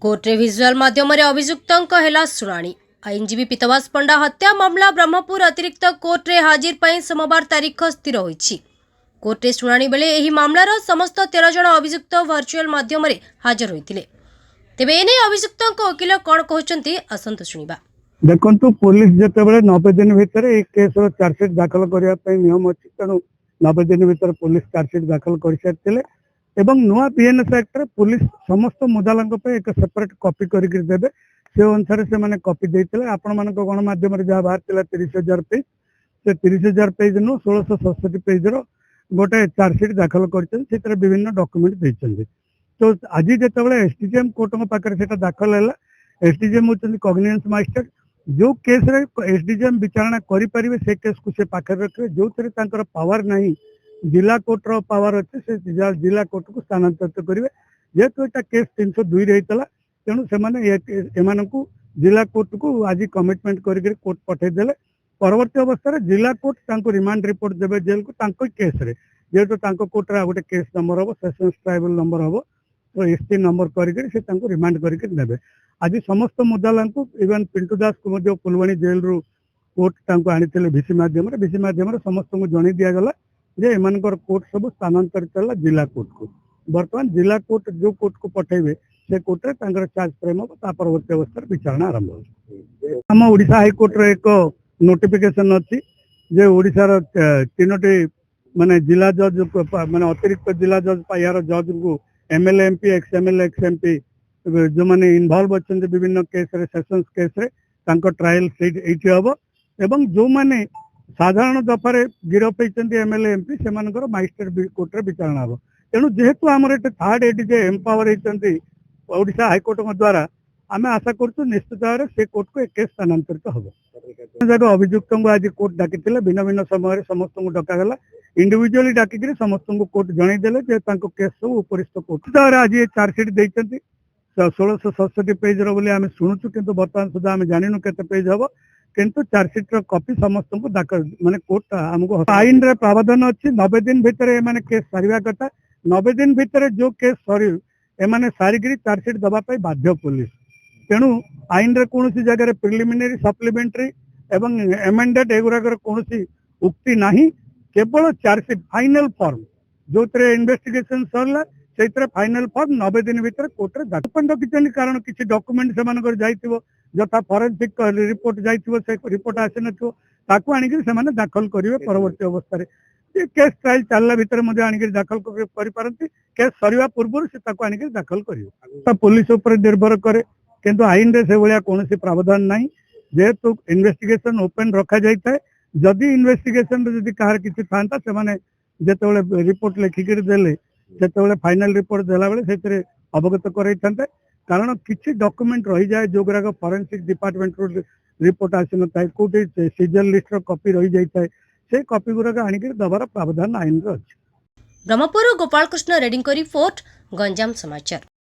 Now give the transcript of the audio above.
कोर्टे visual माध्यम अभियुक्तों हेला शुणाणी। आईनजीवी पीतवास पंडा हत्या मामला ब्रह्मपुर अतिरिक्त कोर्टे हाजिर पर सोमवार तारीख स्थिर होईछि। कोर्टे शुणाणी बेले एही मामलार समस्त 13 जन अभियुक्त वर्चुअल माध्यम हाजर होइतिले। तेबे एने अभियुक्तों वकील कौन कहउछन्ती आसंतु शुणिबा। देखो पुलिस जितेबाला 90 दिन भितर एक केस चार्जसीट दाखल करने नियम अच्छी तेणु 90 दिन भीतर पुलिस चार्जसीट दाखल कर सारी नुआ बीएनएस एक्ट रे पुलिस समस्त मुदाला एक सेपरेट कॉपी करके देवे से अनुसार से मैंने कॉपी देते आपण मान गणमाध्यम जहाँ बाहर 30,000 पेज से 30,000 पेज नु 1667 पेज गोटे चार्जसीट दाखल कर विभिन्न डॉक्यूमेंट देते। तो आज जिते एसडीजेएम कोर्ट पाखे दाखल है एसडीजेएम होती कॉग्निजेंस माजिस्ट्रेट जो केस रे एसडीजेएम विचारणा करें से केस को से पाखे रखे जो थे पावर नहीं जिला कोर्ट रो पावर अच्छे से जिला कोर्ट को स्थानांतरित करेंगे जेहेतु यहाँ केस 302 होता तेणु से जिला कोर्ट को आज कमिटमेंट करके कोर्ट पठेदेले परवर्ती अवस्था जिला कोर्ट रिमांड रिपोर्ट देवे जेल को केस रे जेहेतु कोर्ट रे गोटे केस नंबर हम सेशंस ट्राइब्यूनल नंबर हम तो एसटी नंबर करके रिमांड करके नेबे। आज समस्त मुदाला को इवन पिंटू दास को फुलवाणी जेल रु कोर्ट आनी भिसी माध्यम समस्त को जन दिगला जे एमानकर कोर्ट सब स्थानांतरित है जिला कोर्ट को। बर्तमान जिला कोर्ट जो कोर्ट को पठेबे से कोर्ट रे चार्ज फ्रेम हो परवर्ती अवस्था विचारणा आरंभ हो। हम ओडिशा हाईकोर्ट रे एक नोटिफिकेशन अच्छी जे ओडिशार 3टी माने जिला जज माने अतिरिक्त जिला जज यार जज को MLA MP ex MLA x MP जो मैंने इनवॉल्व अच्छा विभिन्न केस रे सेशंस केस रे ट्रायल ये हम एवं जो मैंने साधारण दफारे गिरफ होती एमएलए एमपी से मजिस्ट्रेट कोर्ट रे विचारणा हम। तेणु जेहेतु आमर ये थर्ड एडी जे एम्पावर होती ओडिशा हाईकोर्ट द्वारा आम आशा करूँ निश्चित भाव से कोर्ट को एक केस स्थानांतरित हम। अभियुक्त आज कोर्ट डाकी भिन्न भिन्न समय समस्त को डकागला इंडिविजुअली डाकिक समस्त को कोर्ट जनईदेले केस सब उपरिस्थ कोर्ट आज ये चार्जसीट देते 1667 पेज आम शुणुचु किंतु बर्तमान सुधा आम जानू के पेज हम किंतु चार्जसीट कॉपी समस्त को दाखल माने कोर्ट आमको आईन रे प्रावधान अच्छी 90 दिन भितर एमाने केस सारिबा कथा 90 दिन भितर जो केस सरी एमाने सारिकी चार्जसीट दवाई बाध्य पुलिस। तेणु आईन रे कौन जगह प्रिलिमिनरी सप्लीमेंटरी एवं एमेंडेड एगुराकर कौन उक्ति नहीं केवल चार्जसीट फाइनल फॉर्म जो इन्वेस्टिगेशन सरला से फाइनल फॉर्म 90 दिन भितर कोर्ट रे दाखल रखी कारण किसी डॉक्यूमेंट से जाइथिबो जथा फॉरेंसिक रिपोर्ट जाइथिबो से रिपोर्ट आसी नथिबो ताकू आनिक से दाखल करेंगे परवर्ती अवस्था रे केस ट्रायल चलला भितर मध्य आनिक दाखल करि पारंती केस सरीवा पूर्व से ताकू आनिक दाखल करियो पुलिस ऊपर निर्भर करे किंतु आईन रे से भलिया कोनोसी प्रावधान नहीं जेहेतु इन्वेस्टिगेशन ओपन रखा जाइए जदि इन्वेस्टिगेशन जदि कहार किसी था से जिते रिपोर्ट लिखिक देले जिते फाइनल रिपोर्ट देला बेले से अवगत कराई कारण किसी डॉक्यूमेंट रही जाए जो गुराक फॉरेंसिक डिपार्टमेंट रिपोर्ट आसी न था कौटे सीजल लिस्ट कॉपी रही जाए से कॉपी गुराक आनिक दबार प्रावधान आईन अच्छी। ब्रह्मपुर गोपाल कृष्ण रेड्डी रिपोर्ट गंजाम समाचार।